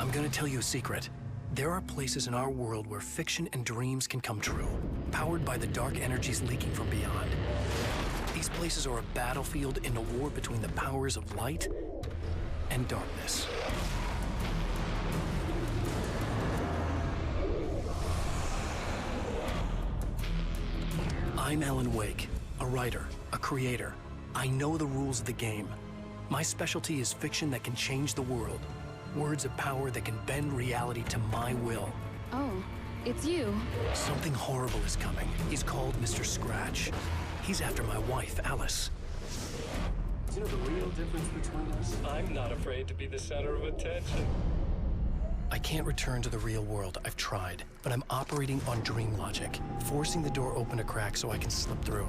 I'm gonna tell you a secret. There are places in our world where fiction and dreams can come true, powered by the dark energies leaking from beyond. These places are a battlefield in a war between the powers of light and darkness. I'm Alan Wake, a writer, a creator. I know the rules of the game. My specialty is fiction that can change the world. Words of power that can bend reality to my will. Oh, it's you. Something horrible is coming. He's called Mr. Scratch. He's after my wife, Alice. Do you know the real difference between us? I'm not afraid to be the center of attention. I can't return to the real world. I've tried, but I'm operating on dream logic, forcing the door open a crack so I can slip through.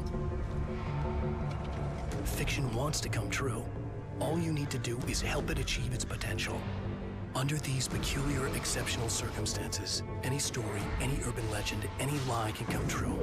Fiction wants to come true. All you need to do is help it achieve its potential. Under these peculiar, exceptional circumstances, any story, any urban legend, any lie can come true.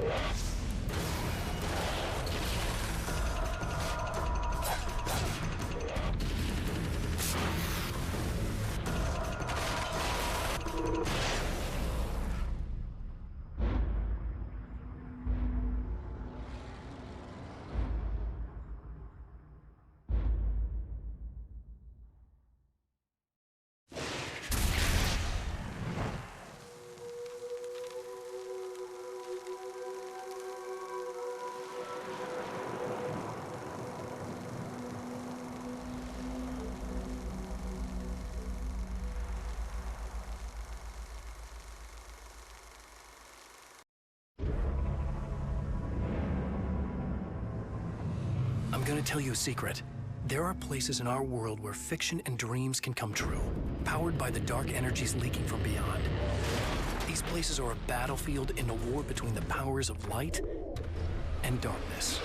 I'm gonna tell you a secret. There are places in our world where fiction and dreams can come true, powered by the dark energies leaking from beyond. These places are a battlefield in a war between the powers of light and darkness.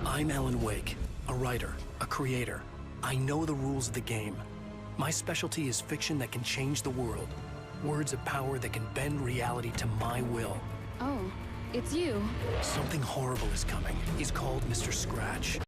I'm Alan Wake, a writer, a creator. I know the rules of the game. My specialty is fiction that can change the world. Words of power that can bend reality to my will. Oh, it's you. Something horrible is coming. He's called Mr. Scratch.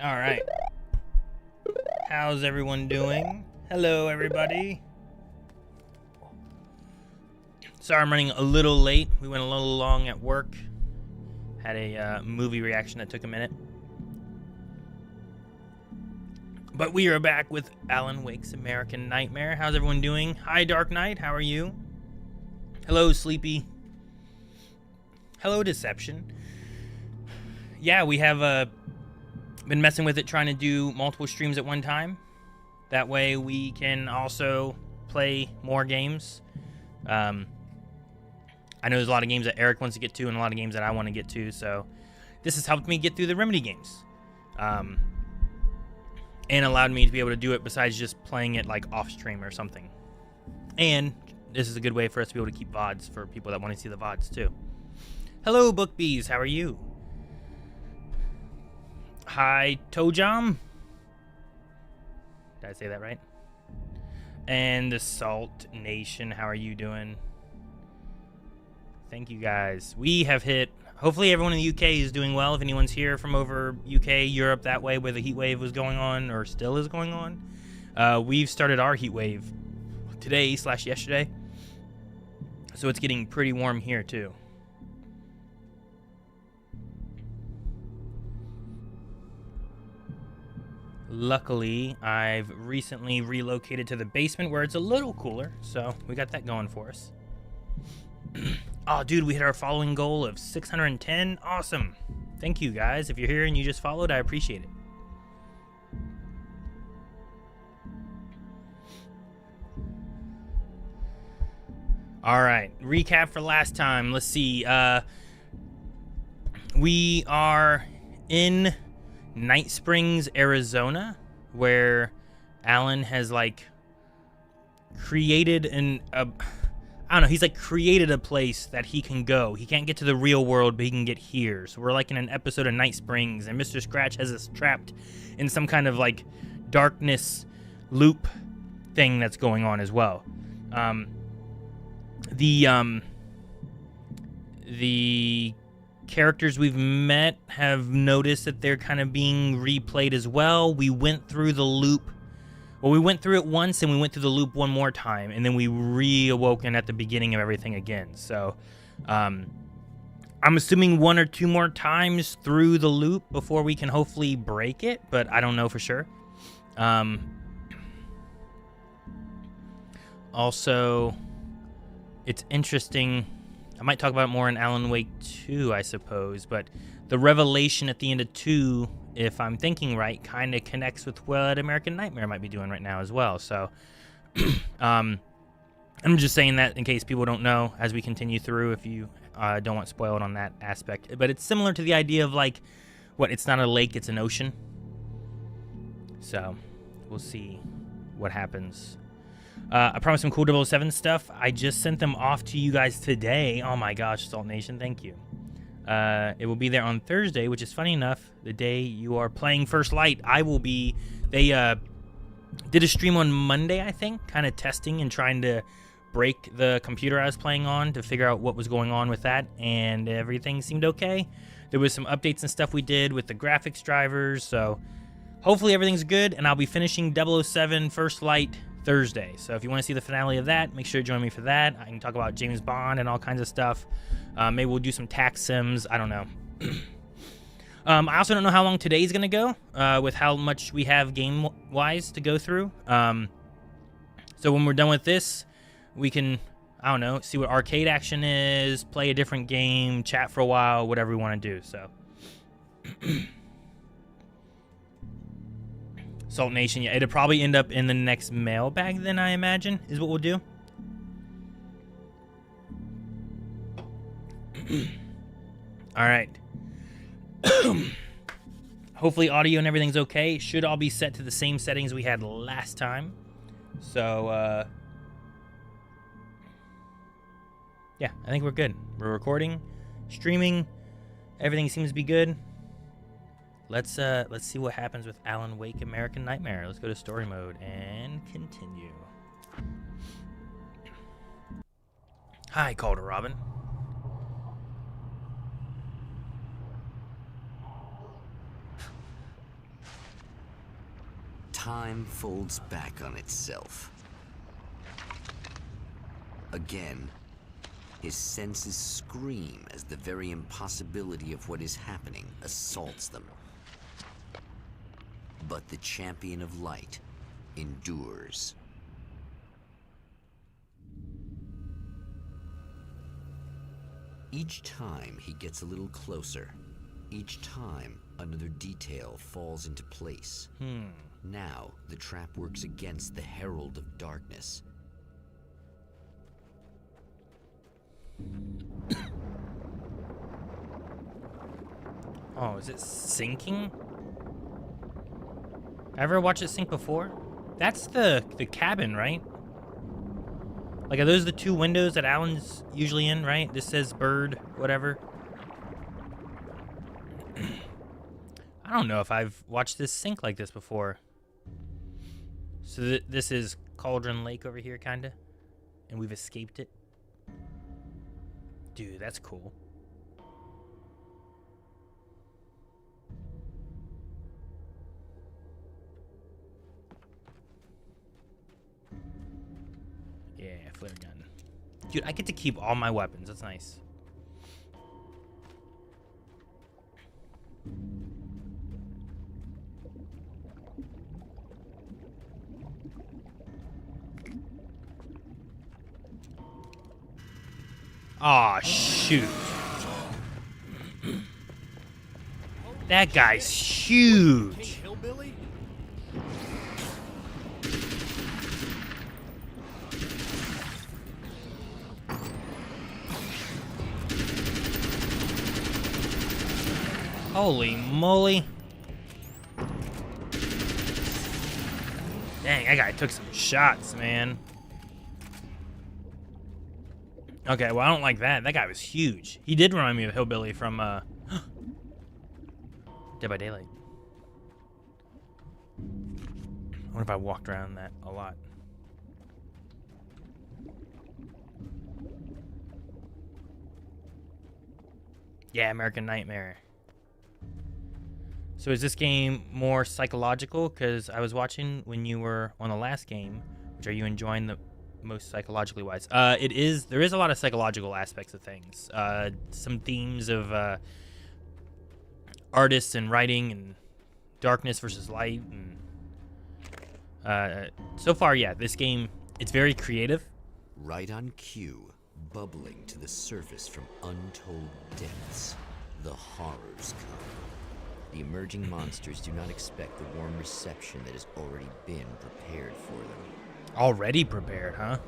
All right. How's everyone doing? Hello, everybody. Sorry I'm running a little late. We went a little long at work. Had a movie reaction that took a minute. But we are back with Alan Wake's American Nightmare. How's everyone doing? Hi, Dark Knight. How are you? Hello, Sleepy. Hello, Deception. Yeah, we have been messing with it, trying to do multiple streams at one time. That way we can also play more games. I know there's a lot of games that Eric wants to get to and a lot of games that I want to get to, so this has helped me get through the Remedy games. And allowed me to be able to do it besides just playing it like off stream or something. And this is a good way for us to be able to keep VODs for people that want to see the VODs too. Hello, Book Bees. How are you? Hi, Tojam. Did I say that right? And the Salt Nation. How are you doing? Thank you, guys. We have hit... Hopefully everyone in the UK is doing well. If anyone's here from over UK, Europe, that way where the heat wave was going on or still is going on, we've started our heat wave today/yesterday. So it's getting pretty warm here too. Luckily, I've recently relocated to the basement where it's a little cooler, so we got that going for us. Oh, dude, we hit our following goal of 610. Awesome. Thank you, guys. If you're here and you just followed, I appreciate it. All right. Recap for last time. Let's see. We are in Night Springs, Arizona, where Alan has, like, created I don't know, he's like created a place that he can go. He can't get to the real world, but he can get here. So we're like in an episode of Night Springs, and Mr. Scratch has us trapped in some kind of like darkness loop thing that's going on as well. The characters we've met have noticed that they're kind of being replayed as well. We went through the loop. Well, we went through it once, and we went through the loop one more time, and then we reawoken at the beginning of everything again. So, I'm assuming one or two more times through the loop before we can hopefully break it, but I don't know for sure. Also, it's interesting. I might talk about it more in Alan Wake 2, I suppose, but the revelation at the end of 2, if I'm thinking right, kind of connects with what American Nightmare might be doing right now as well. So, I'm just saying that in case people don't know as we continue through, if you don't want spoiled on that aspect. But it's similar to the idea of, like, it's not a lake, it's an ocean. So, we'll see what happens. I promised some cool 007 stuff. I just sent them off to you guys today. Oh my gosh, Salt Nation, thank you. It will be there on Thursday, which is funny enough, the day you are playing First Light. I will be. They did a stream on Monday, I think, kind of testing and trying to break the computer I was playing on to figure out what was going on with that, and everything seemed okay. There was some updates and stuff we did with the graphics drivers, so hopefully everything's good, and I'll be finishing 007 First Light Thursday. So if you want to see the finale of that, make sure to join me for that. I can talk about James Bond and all kinds of stuff. Maybe we'll do some tax sims. I don't know. I also don't know how long today's going to go with how much we have game-wise to go through. So when we're done with this, we can, I don't know, see what arcade action is, play a different game, chat for a while, whatever we want to do. So, Salt Nation, yeah, it'll probably end up in the next mailbag then, I imagine, is what we'll do. All right. Hopefully audio and everything's okay. Should all be set to the same settings we had last time. So, yeah, I think we're good. We're recording, streaming. Everything seems to be good. Let's see what happens with Alan Wake American Nightmare. Let's go to story mode and continue. Hi, Calder Robin. time folds back on itself. Again, his senses scream as the very impossibility of what is happening assaults them. But the champion of light endures. Each time he gets a little closer, each time another detail falls into place. Now the trap works against the Herald of Darkness. Oh, is it sinking? Ever watched it sink before? That's the cabin, right? Like, are those the two windows that Alan's usually in, right? This says bird, whatever. I don't know if I've watched this sink like this before. So this is Cauldron Lake over here, kinda. And we've escaped it. Dude, that's cool. Yeah, flare gun. Dude, I get to keep all my weapons. That's nice. Aw, shoot. That guy's huge. Holy moly. Dang, that guy took some shots, man. Okay, well, I don't like that. That guy was huge. He did remind me of Hillbilly from, Dead by Daylight. I wonder if I walked around that a lot. Yeah, American Nightmare. So is this game more psychological? Because I was watching when you were on the last game, which are you enjoying the most psychologically wise? It is. There is a lot of psychological aspects of things. Some themes of artists and writing and darkness versus light. And so far, yeah, this game, it's very creative. Right on cue, bubbling to the surface from untold depths, the horrors come. The emerging monsters do not expect the warm reception that has already been prepared for them. Already prepared, huh?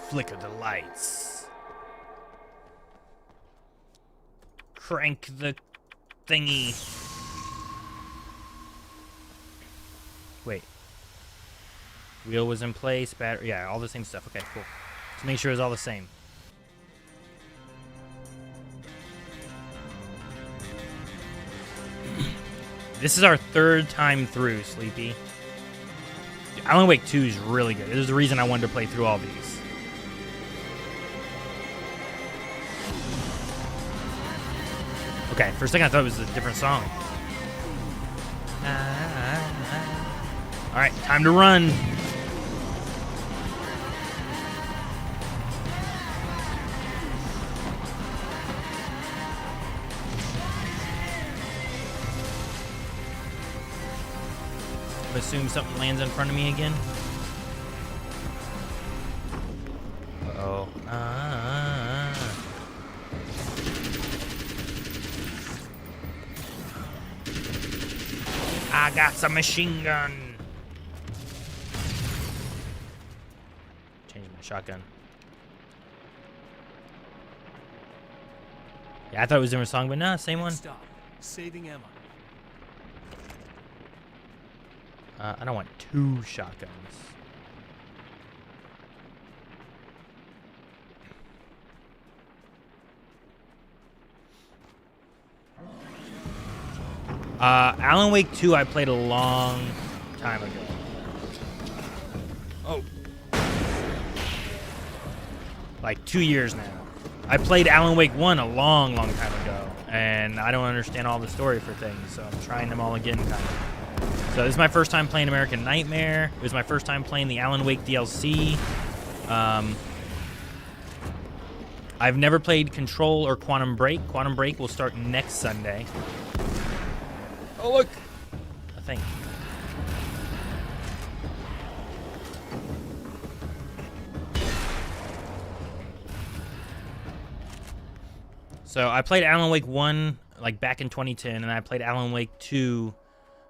Flicker the lights. Crank the thingy. Wait. Wheel was in place, battery, yeah, all the same stuff. Okay, cool. Let's make sure it's all the same. This is our third time through, Sleepy. Alan Wake 2 is really good. There's a reason I wanted to play through all these. Okay, for a second I thought it was a different song. Alright, time to run. Assume something lands in front of me again. Uh-oh. I got some machine gun. Change my shotgun. Yeah, I thought it was a different song, but no, same one. Stop. Saving ammo. I don't want two shotguns. Alan Wake 2 I played a long time ago. Oh. Like 2 years now. I played Alan Wake 1 a long, long time ago. and I don't understand all the story for things, so I'm trying them all again, kind of. So this is my first time playing American Nightmare. It was my first time playing the Alan Wake DLC. I've never played Control or Quantum Break. Quantum Break will start next Sunday. Oh, look! A thing. So I played Alan Wake 1 like back in 2010, and I played Alan Wake 2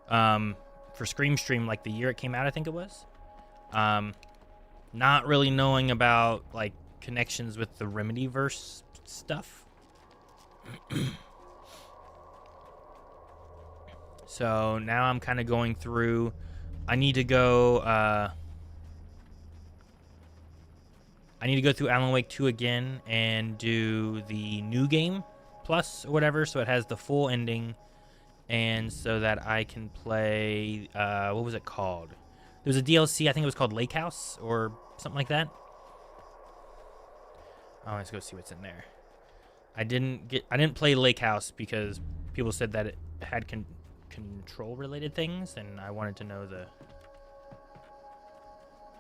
for Scream Stream like the year it came out, I think it was. Not really knowing about like connections with the RemedyVerse stuff. So now I'm kind of going through. I need to go through Alan Wake 2 again and do the new game plus or whatever, so it has the full ending, and so that I can play what was it called? There was a DLC, I think it was called Lake House or something like that. Oh, let's go see what's in there. I didn't play Lake House because people said that it had control related things, and I wanted to know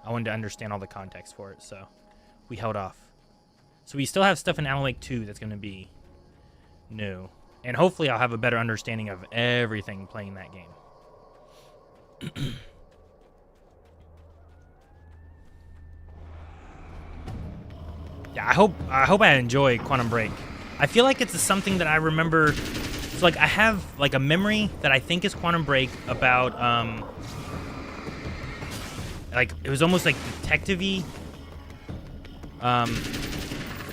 I wanted to understand all the context for it, so we held off. So we still have stuff in Alan Wake 2 that's going to be new, and hopefully I'll have a better understanding of everything playing that game. Yeah, I hope I enjoy Quantum Break. I feel like it's something that I remember. It's like I have like a memory that I think is Quantum Break about like it was almost like detective-y.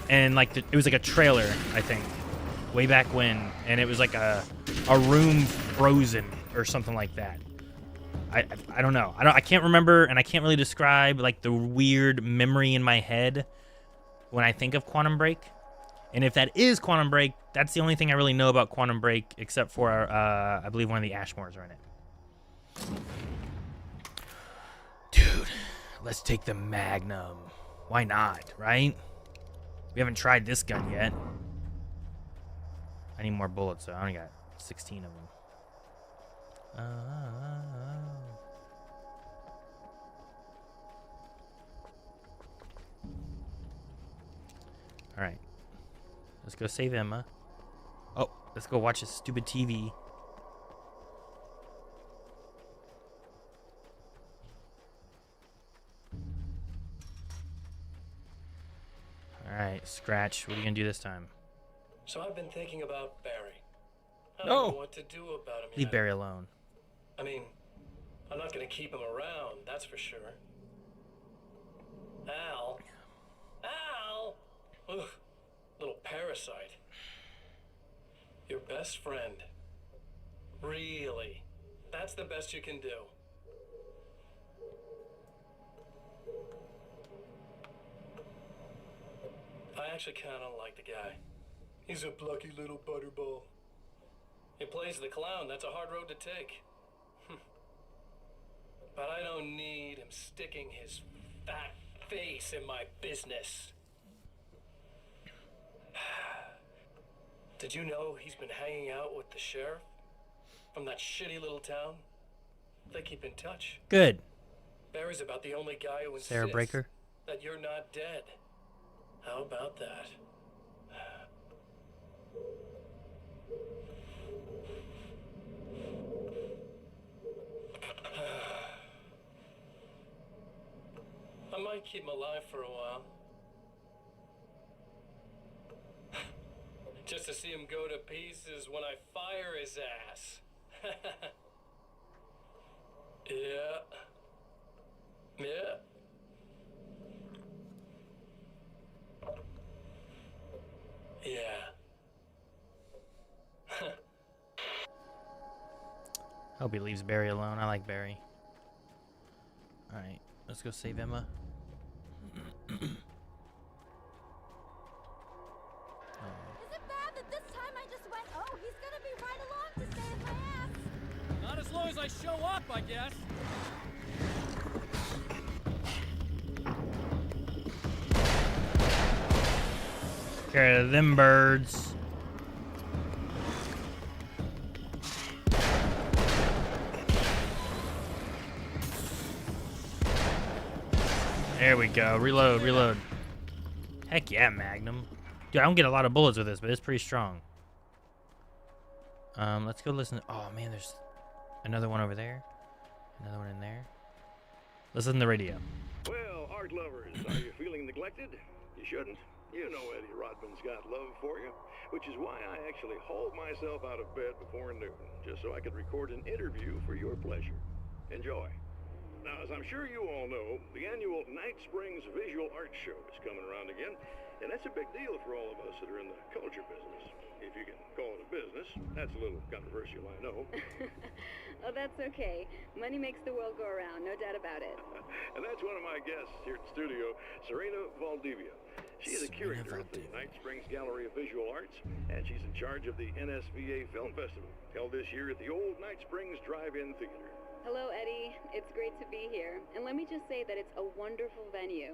And like it was like a trailer, I think, way back when, and it was like a room frozen or something like that. I don't know. I can't remember, and I can't really describe like the weird memory in my head when I think of Quantum Break. And if that is Quantum Break, that's the only thing I really know about Quantum Break, except for I believe one of the Ashmores are in it. Dude, let's take the Magnum. Why not, right? We haven't tried this gun yet. I need more bullets, so I only got 16 of them. All right. Let's go save Emma. Oh, let's go watch this stupid TV. All right, Scratch. What are you gonna do this time? So I've been thinking about Barry. I No. don't know what to do about him yet. Leave Barry alone. I mean, I'm not gonna keep him around, that's for sure. Al. Al! Ugh, little parasite. Your best friend. Really? That's the best you can do. I actually kind of like the guy. He's a plucky little butterball. He plays the clown. That's a hard road to take. But I don't need him sticking his fat face in my business. Did you know he's been hanging out with the sheriff from that shitty little town? They keep in touch. Good. Barry's about the only guy who Sarah insists Breaker. that you're not dead. How about that? I might keep him alive for a while. Just to see him go to pieces when I fire his ass. Yeah. Yeah. Yeah. Hope he leaves Barry alone. I like Barry. Alright, let's go save Emma. Is it bad that this time I just went, oh, he's gonna be right along to save my ass? Not as long as I show up, I guess. Care of them birds. There we go. Reload, reload. Heck yeah, Magnum. Dude, I don't get a lot of bullets with this, but it's pretty strong. Let's go listen. Oh man, there's another one over there. Another one in there. Listen to the radio. Well, art lovers, are you feeling neglected? You shouldn't. You know Eddie Rodman's got love for you, which is why I actually hauled myself out of bed before noon, just so I could record an interview for your pleasure. Enjoy. Now, as I'm sure you all know, the annual Night Springs Visual Arts Show is coming around again, and that's a big deal for all of us that are in the culture business. If you can call it a business. That's a little controversial, I know. Oh, that's okay. Money makes the world go around, no doubt about it. And that's one of my guests here at the studio, Serena Valdivia. She's a curator of the Night Springs Gallery of Visual Arts, and she's in charge of the NSVA Film Festival, held this year at the old Night Springs Drive-In Theater. Hello, Eddie. It's great to be here. And let me just say that it's a wonderful venue.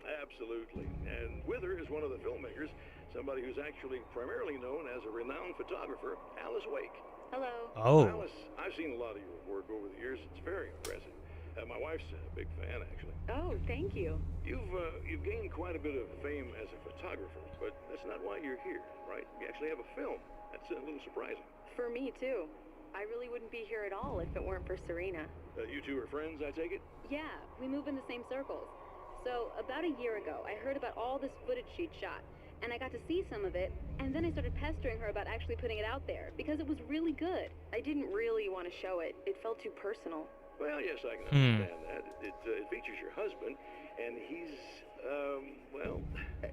Absolutely. And with her is one of the filmmakers, somebody who's actually primarily known as a renowned photographer, Alice Wake. Hello. Oh. Alice, I've seen a lot of your work over the years. It's very impressive. My wife's a big fan, actually. Oh, thank you. You've gained quite a bit of fame as a photographer, but that's not why you're here, right? You actually have a film. That's a little surprising. For me, too. I really wouldn't be here at all if it weren't for Serena. You two are friends, I take it? Yeah, we move in the same circles. So, about a year ago, I heard about all this footage she'd shot, and I got to see some of it, and then I started pestering her about actually putting it out there, because it was really good. I didn't really want to show it. It felt too personal. Well, yes, I can understand that. It features your husband, and he's, well...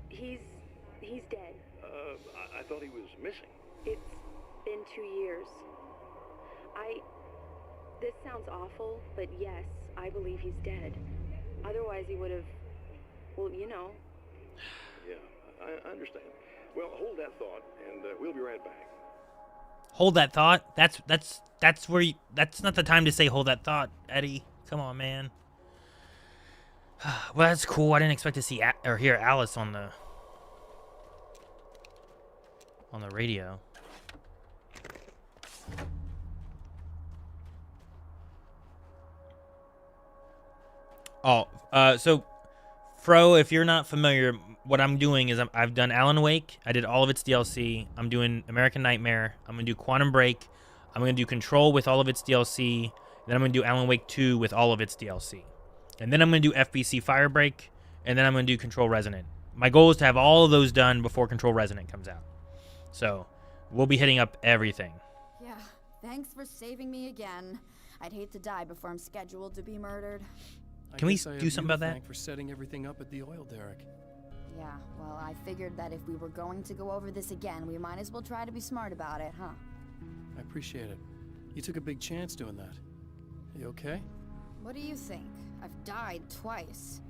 He's dead. I thought he was missing. It's been 2 years. This sounds awful, but yes, I believe he's dead. Otherwise, he would have, well, you know. Yeah, I understand. Well, hold that thought, and we'll be right back. Hold that thought. That's where you. That's not the time to say hold that thought, Eddie. Come on, man. Well, that's cool. I didn't expect to see or hear Alice on the radio. Oh, so, Fro, if you're not familiar, what I'm doing is I've done Alan Wake. I did all of its DLC. I'm doing American Nightmare. I'm going to do Quantum Break. I'm going to do Control with all of its DLC. Then I'm going to do Alan Wake 2 with all of its DLC. And then I'm going to do FBC Firebreak. And then I'm going to do Control Resonant. My goal is to have all of those done before Control Resonant comes out. So, we'll be hitting up everything. Yeah, thanks for saving me again. I'd hate to die before I'm scheduled to be murdered. Can we do something about that? For setting everything up at the oil derrick. Yeah, well, I figured that if we were going to go over this again, we might as well try to be smart about it, huh? I appreciate it. You took a big chance doing that. You okay? What do you think? I've died twice.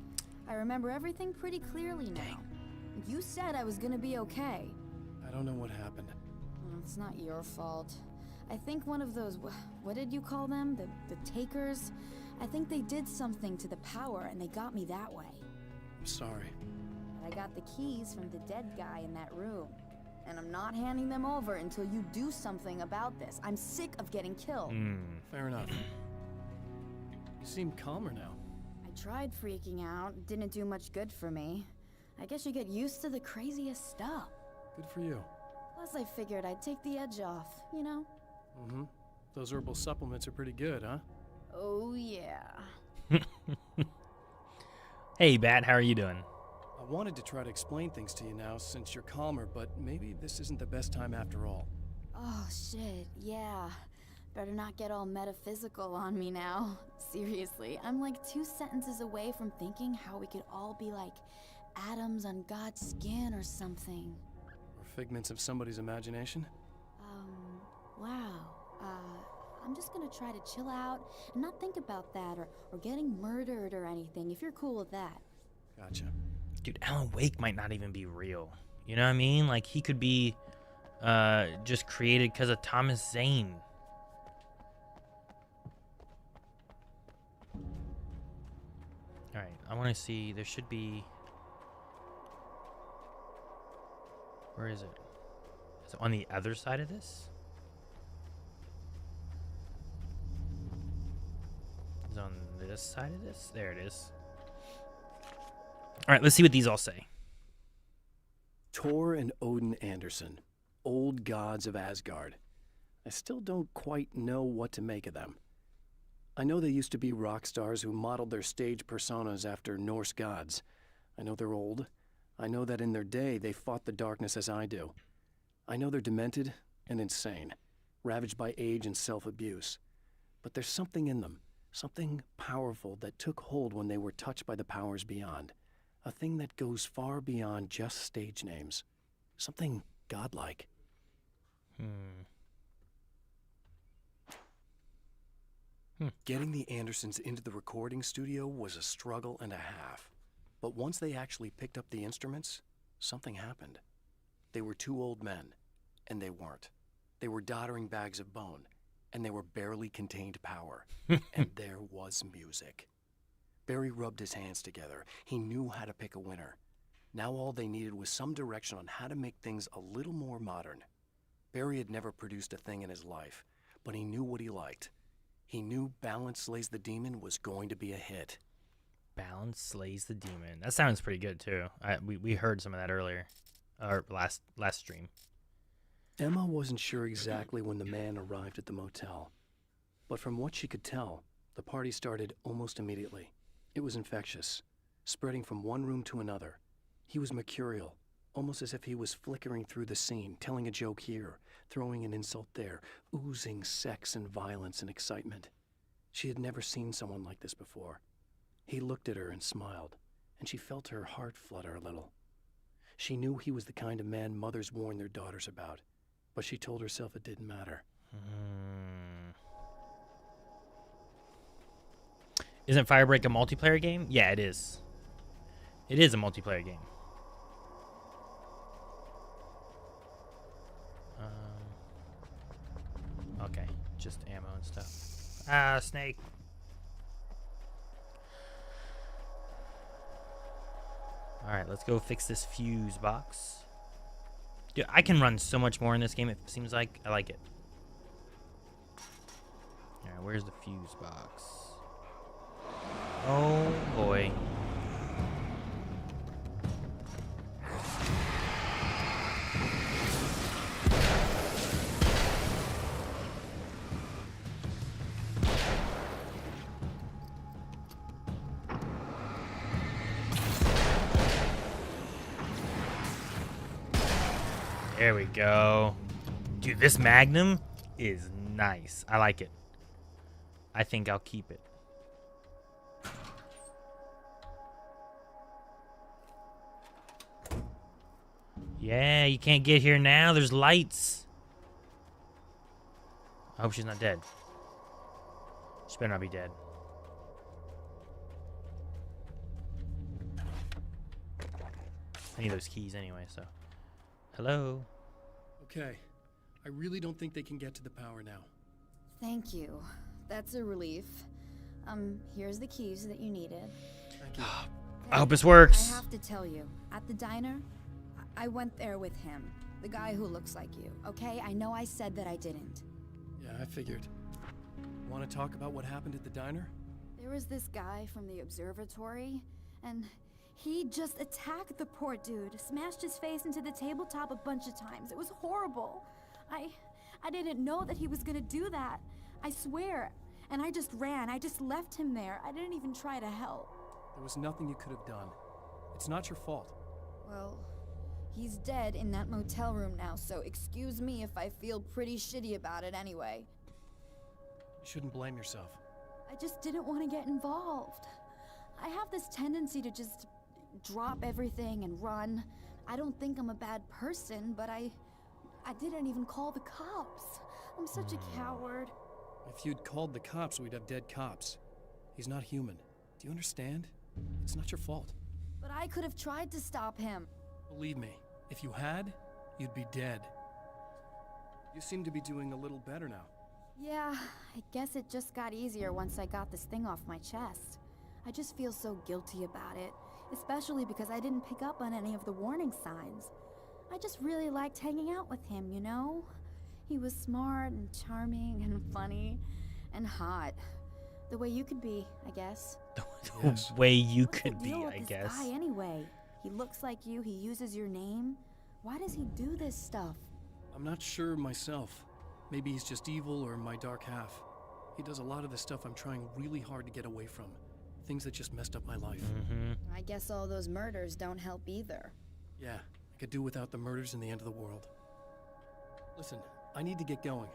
I remember everything pretty clearly now. Dang. You said I was gonna be okay. I don't know what happened. It's not your fault. I think one of those, what did you call them? The takers? I think they did something to the power and they got me that way. I'm sorry. But I got the keys from the dead guy in that room. And I'm not handing them over until you do something about this. I'm sick of getting killed. Fair enough. You seem calmer now. I tried freaking out. It didn't do much good for me. I guess you get used to the craziest stuff. Good for you. Plus I figured I'd take the edge off, you know? Mm-hmm. Those herbal supplements are pretty good, huh? Oh, yeah. Hey, Bat, how are you doing? I wanted to try to explain things to you now since you're calmer, but maybe this isn't the best time after all. Oh, shit, yeah. Better not get all metaphysical on me now. Seriously, I'm like 2 sentences away from thinking how we could all be like atoms on God's skin or something. Or figments of somebody's imagination? Wow. I'm just gonna try to chill out and not think about that or getting murdered or anything, if you're cool with that. Gotcha. Dude, Alan Wake might not even be real. You know what I mean? Like, he could be just created because of Thomas Zane. Alright, I want to see. There should be... Where is it? Is it on the other side of this? Is it on this side of this? There it is. All right, let's see what these all say. Thor and Odin Anderson, old gods of Asgard. I still don't quite know what to make of them. I know they used to be rock stars who modeled their stage personas after Norse gods. I know they're old. I know that in their day they fought the darkness as I do. I know they're demented and insane, ravaged by age and self-abuse. But there's something in them, something powerful that took hold when they were touched by the powers beyond. A thing that goes far beyond just stage names. Something godlike. Getting the Andersons into the recording studio was a struggle and a half. But once they actually picked up the instruments, something happened. They were two old men, and they weren't. They were doddering bags of bone, and they were barely contained power. And there was music. Barry rubbed his hands together. He knew how to pick a winner. Now all they needed was some direction on how to make things a little more modern. Barry had never produced a thing in his life, but he knew what he liked. He knew Balance Slays the Demon was going to be a hit. Balance Slays the Demon. That sounds pretty good, too. We heard some of that earlier. Or last stream. Emma wasn't sure exactly when the man arrived at the motel. But from what she could tell, the party started almost immediately. It was infectious, spreading from one room to another. He was mercurial, almost as if he was flickering through the scene, telling a joke here, throwing an insult there, oozing sex and violence and excitement. She had never seen someone like this before. He looked at her and smiled, and she felt her heart flutter a little. She knew he was the kind of man mothers warn their daughters about, but she told herself it didn't matter. Isn't Firebreak a multiplayer game? Yeah, it is. It is a multiplayer game. Okay, just ammo and stuff. Ah, snake. Alright, let's go fix this fuse box. Dude, I can run so much more in this game, it seems like. I like it. Alright, where's the fuse box? Oh, boy. There we go. Dude, this Magnum is nice. I like it. I think I'll keep it. Yeah, you can't get here now. There's lights. I hope she's not dead. She better not be dead. I need those keys anyway, so. Hello? Okay. I really don't think they can get to the power now. Thank you. That's a relief. Here's the keys that you needed. Thank you. I hope this works. I have to tell you, at the diner, I went there with him. The guy who looks like you, okay? I know I said that I didn't. Yeah, I figured. Want to talk about what happened at the diner? There was this guy from the observatory, and he just attacked the poor dude, smashed his face into the tabletop a bunch of times. It was horrible. I didn't know that he was gonna do that. I swear. And I just ran. I just left him there. I didn't even try to help. There was nothing you could have done. It's not your fault. Well, he's dead in that motel room now, so excuse me if I feel pretty shitty about it anyway. You shouldn't blame yourself. I just didn't want to get involved. I have this tendency to just drop everything and run. I don't think I'm a bad person, but I didn't even call the cops. I'm such a coward. If you'd called the cops, we'd have dead cops. He's not human. Do you understand? It's not your fault. But I could have tried to stop him. Believe me, if you had, you'd be dead. You seem to be doing a little better now. Yeah, I guess it just got easier once I got this thing off my chest. I just feel so guilty about it, especially because I didn't pick up on any of the warning signs. I just really liked hanging out with him, you know? He was smart and charming and funny and hot. The way you could be, I guess. The way you What's could the be, deal with I this guess. guy anyway? He looks like you, he uses your name. Why does he do this stuff? I'm not sure myself. Maybe he's just evil or my dark half. He does a lot of the stuff I'm trying really hard to get away from. Things that just messed up my life. I guess all those murders don't help either. Yeah, I could do without the murders and the end of the world. Listen, I need to get going.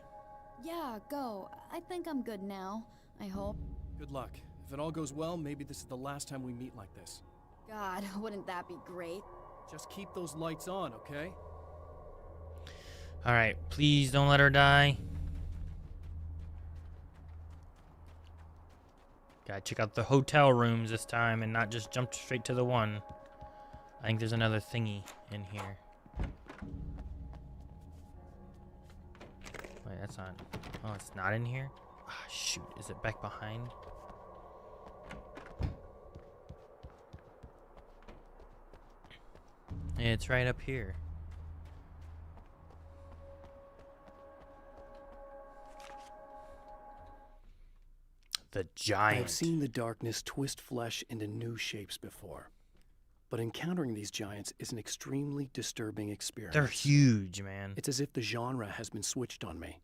Yeah, go. I think I'm good now. I hope. Good luck. If it all goes well, maybe this is the last time we meet like this. God, wouldn't that be great? Just keep those lights on, okay? Alright, please don't let her die. Gotta check out the hotel rooms this time and not just jump straight to the one. I think there's another thingy in here. Wait, that's not... Oh, it's not in here? Ah, shoot. Is it back behind? It's right up here. The giant. I have seen the darkness twist flesh into new shapes before. But encountering these giants is an extremely disturbing experience. They're huge, man. It's as if the genre has been switched on me.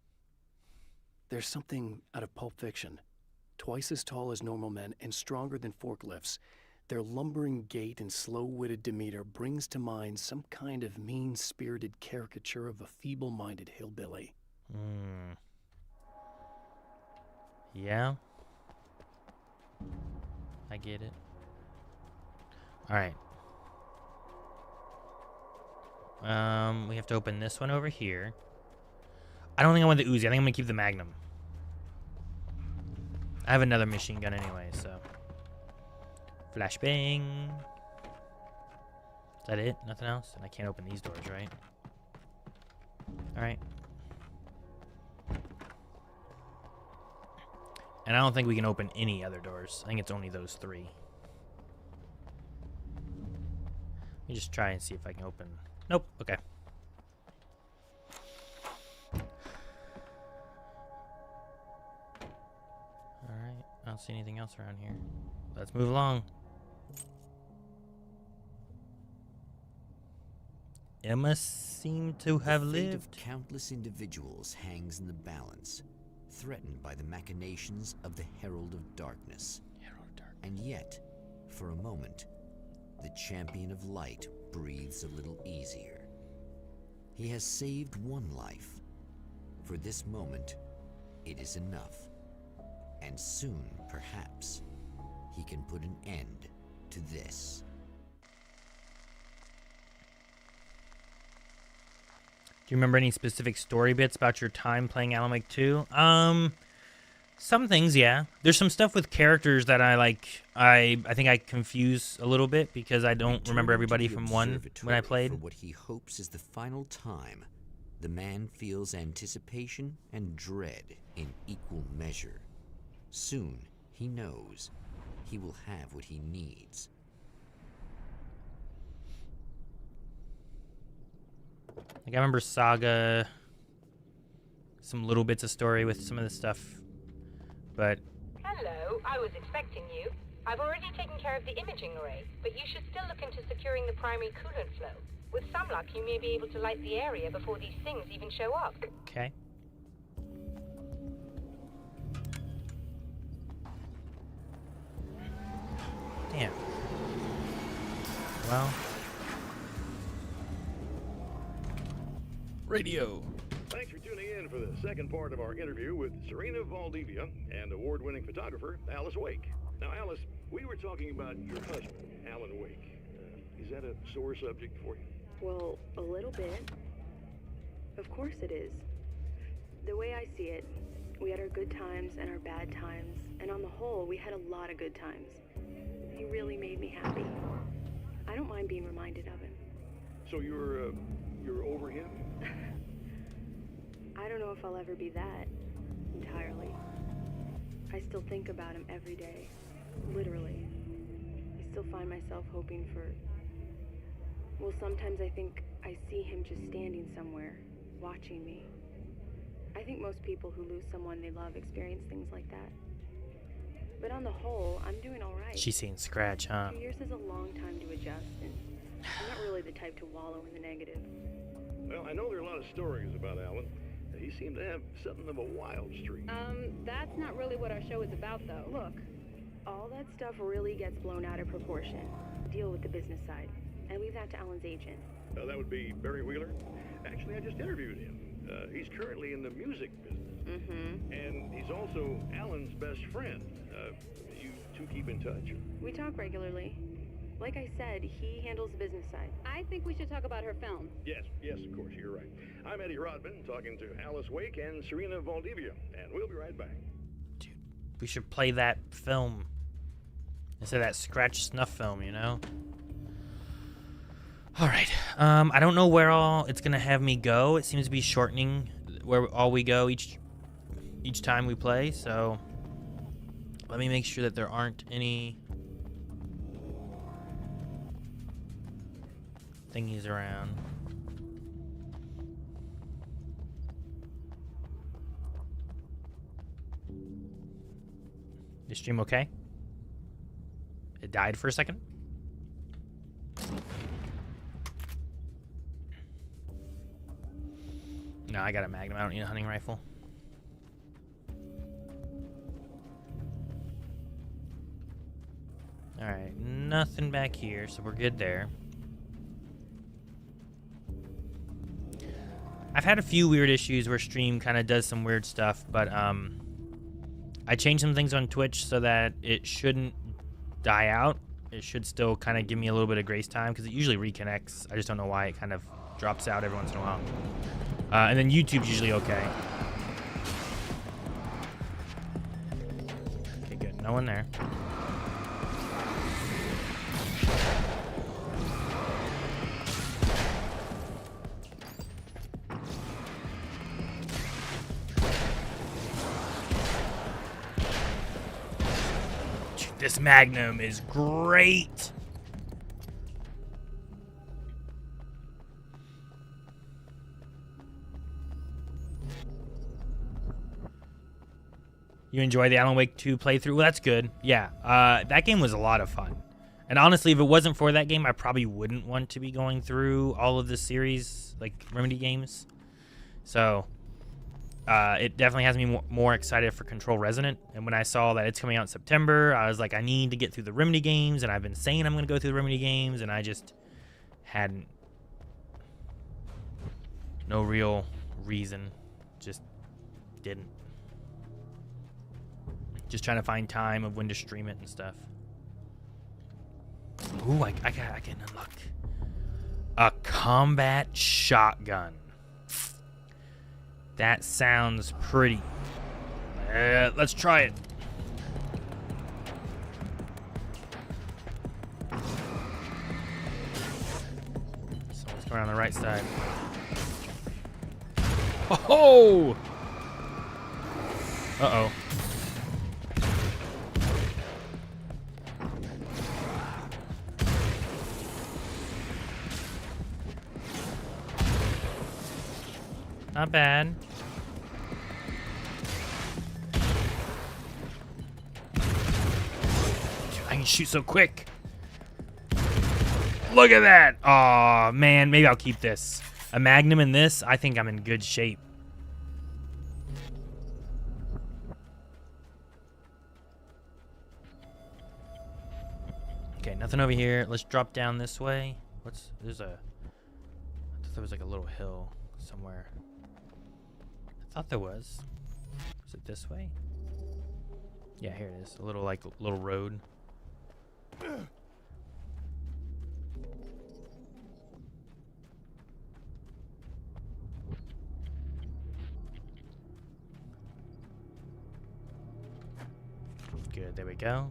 There's something out of Pulp Fiction. Twice as tall as normal men and stronger than forklifts. Their lumbering gait and slow-witted demeanor brings to mind some kind of mean-spirited caricature of a feeble-minded hillbilly. Yeah. I get it. Alright. We have to open this one over here. I don't think I want the Uzi. I think I'm gonna keep the Magnum. I have another machine gun anyway, so. Flashbang. Is that it? Nothing else? And I can't open these doors, right? Alright. And I don't think we can open any other doors. I think it's only those three. Let me just try and see if I can open... Nope. Okay. Alright. I don't see anything else around here. Let's move along. Emma seemed to have The fate lived. of countless individuals hangs in the balance, threatened by the machinations of the Herald of Darkness. And yet, for a moment, the champion of light breathes a little easier. He has saved one life. For this moment, it is enough. And soon, perhaps, he can put an end to this. Do you remember any specific story bits about your time playing Alan Wake 2? Some things, yeah. There's some stuff with characters that I think I confuse a little bit because I don't remember everybody from one when I played. For what he hopes is the final time, the man feels anticipation and dread in equal measure. Soon, he knows he will have what he needs. Like I remember Saga, some little bits of story with some of the stuff, but... Hello, I was expecting you. I've already taken care of the imaging array, but you should still look into securing the primary coolant flow. With some luck, you may be able to light the area before these things even show up. Okay. Damn. Well... Radio. Thanks for tuning in for the second part of our interview with Serena Valdivia and award-winning photographer Alice Wake. Now, Alice, we were talking about your husband, Alan Wake. Is that a sore subject for you? Well, a little bit. Of course it is. The way I see it, we had our good times and our bad times, and on the whole, we had a lot of good times. He really made me happy. I don't mind being reminded of him. So you're over him? I don't know if I'll ever be that, entirely. I still think about him every day, literally. I still find myself hoping for... Well, sometimes I think I see him just standing somewhere, watching me. I think most people who lose someone they love experience things like that. on the whole, I'm doing all right. She's seen Scratch, huh? 2 years is a long time to adjust, and I'm not really the type to wallow in the negative. Well, I know there are a lot of stories about Alan. He seemed to have something of a wild streak. That's not really what our show is about, though. Look, all that stuff really gets blown out of proportion. Deal with the business side, and leave that to Alan's agent. That would be Barry Wheeler. Actually, I just interviewed him. He's currently in the music business. Mm-hmm. And he's also Alan's best friend. You two keep in touch? We talk regularly. Like I said, he handles the business side. I think we should talk about her film. Yes, of course, you're right. I'm Eddie Rodman, talking to Alice Wake and Serena Valdivia, and we'll be right back. Dude, we should play that film instead of that Scratch snuff film, you know? All right. I don't know where all it's gonna have me go. It seems to be shortening where all we go each time we play. So let me make sure that there aren't any thingies around. Is stream okay? It died for a second. No, I got a Magnum. I don't need a hunting rifle. Alright, nothing back here, so we're good there. I've had a few weird issues where stream kind of does some weird stuff, but I changed some things on Twitch so that it shouldn't die out. It should still kind of give me a little bit of grace time, because it usually reconnects. I just don't know why it kind of drops out every once in a while. And then YouTube's usually okay. Okay, good. No one there. Dude, this Magnum is great. You enjoy the Alan Wake 2 playthrough? Well, that's good. Yeah, that game was a lot of fun. And honestly, if it wasn't for that game, I probably wouldn't want to be going through all of the series, like Remedy games. So, it definitely has me more excited for Control Resonant. And when I saw that it's coming out in September, I was like, I need to get through the Remedy games. And I've been saying I'm going to go through the Remedy games, and I just hadn't. No real reason. Just didn't. Just trying to find time of when to stream it and stuff. Ooh, I can unlock a combat shotgun. That sounds pretty. Let's try it. Someone's going on the right side. Oh! Uh-oh. Not bad. Dude, I can shoot so quick. Look at that. Oh man, maybe I'll keep this. A Magnum in this, I think I'm in good shape. Okay, nothing over here. Let's drop down this way. There's a, I thought there was like a little hill somewhere. I thought there was. Is it this way? Yeah, here it is. A little little road. Good, there we go.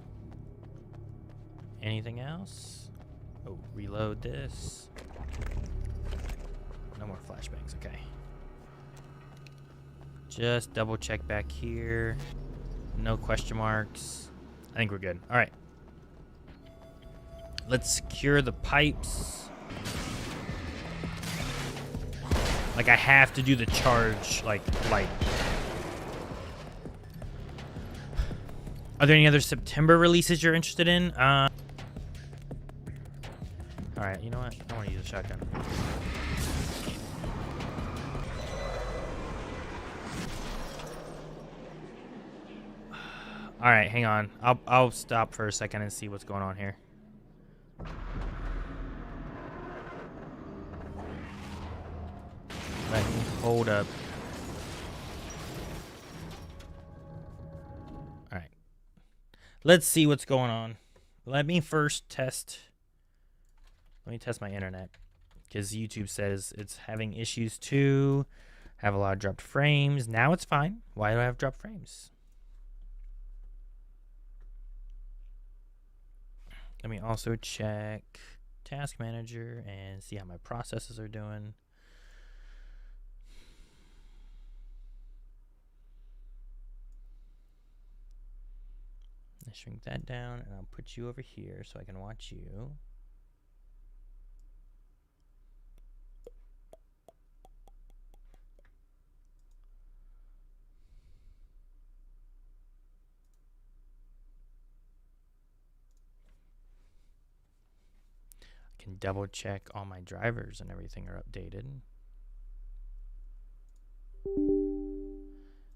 Anything else? Oh, reload this. No more flashbangs, okay. Just double check back here. No question marks. I think we're good. All right. Let's secure the pipes. Like I have to do the charge like light. Are there any other September releases you're interested in? All right, you know what? I want to use a shotgun. All right, hang on. I'll stop for a second and see what's going on here. Let me hold up. All right. Let's see what's going on. Let me first test. Let me test my internet, because YouTube says it's having issues too. Have a lot of dropped frames. Now it's fine. Why do I have dropped frames? Let me also check Task Manager and see how my processes are doing. Let's shrink that down, and I'll put you over here so I can watch you. Can double check all my drivers and everything are updated.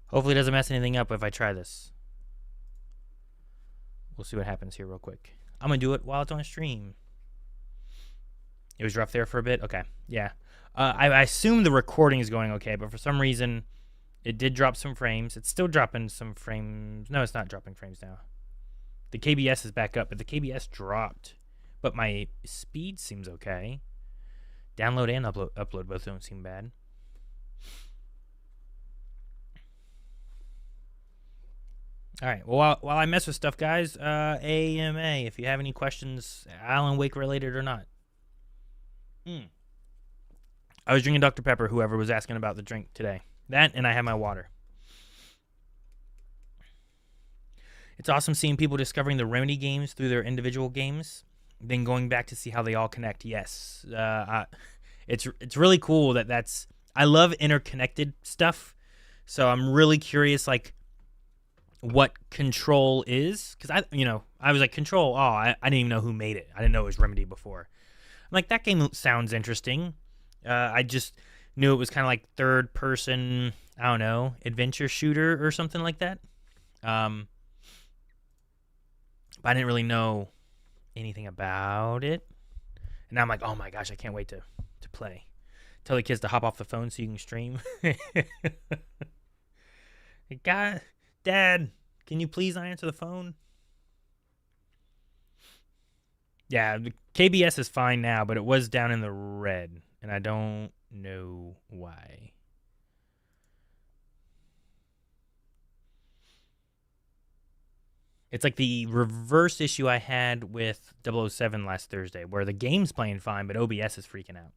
Hopefully it doesn't mess anything up if I try this. We'll see what happens here real quick. I'm gonna do it while it's on stream. It was rough there for a bit. Okay, yeah. I assume the recording is going okay, but for some reason it did drop some frames. It's still dropping some frames. No, it's not dropping frames now. The KBS is back up, but the KBS dropped. But my speed seems okay. Download and upload both don't seem bad. All right. Well, while I mess with stuff, guys, AMA, if you have any questions, Alan Wake related or not. I was drinking Dr. Pepper, whoever was asking about the drink today. That, and I have my water. It's awesome seeing people discovering the Remedy games through their individual games, then going back to see how they all connect. Yes. It's really cool that's... I love interconnected stuff, so I'm really curious, like, what Control is, because I was like, Control, I didn't even know who made it. I didn't know it was Remedy before. I'm like, that game sounds interesting. I just knew it was kind of like third person, I don't know, adventure shooter or something like that. But I didn't really know anything about it. And now I'm like, oh my gosh, I can't wait to play. Tell the kids to hop off the phone so you can stream. God, Dad, can you please not answer the phone? Yeah, the KBS is fine now, but it was down in the red, and I don't know why. It's like the reverse issue I had with 007 last Thursday, where the game's playing fine, but OBS is freaking out.